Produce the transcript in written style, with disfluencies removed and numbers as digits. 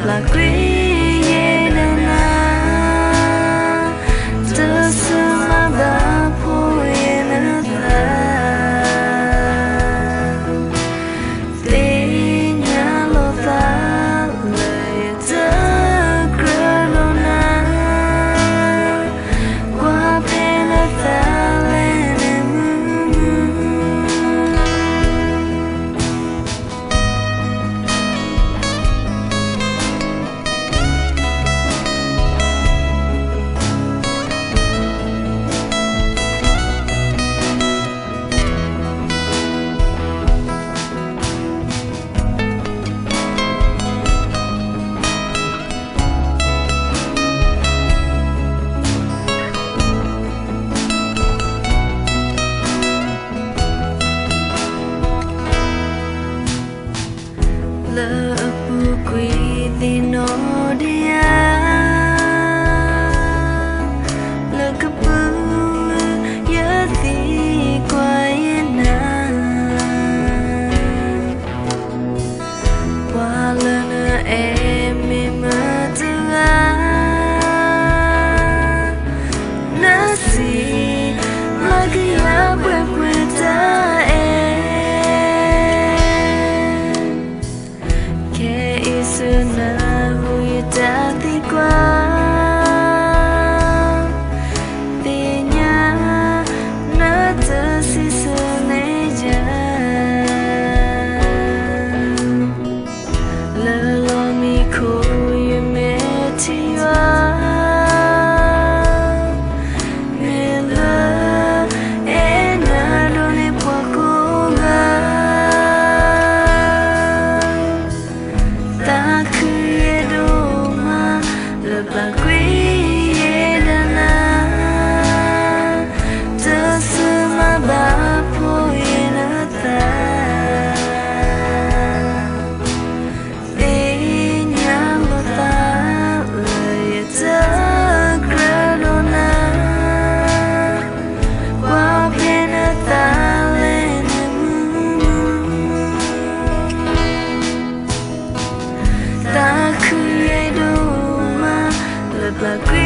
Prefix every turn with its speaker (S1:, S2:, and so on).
S1: là quý ye na tơ sma ba po ye na te nya lo ta le tơ grano na qua pe na ta le ne lỡ bu quy thì nó đi lỡ cấp bưu nhớ thì quay na qua lần em mơ tương nasi lagi ya buat na vui ta đi qua thì nhà nó tự si sương này ra lỡ lo mi khô yêu mẹ thì mẹ lỡ em na đâu đi qua cô ngờ ta là quý ye na tơ sma ba po ye na ta te nya lo ta le tơ grano na qua pe na ta le ta là quý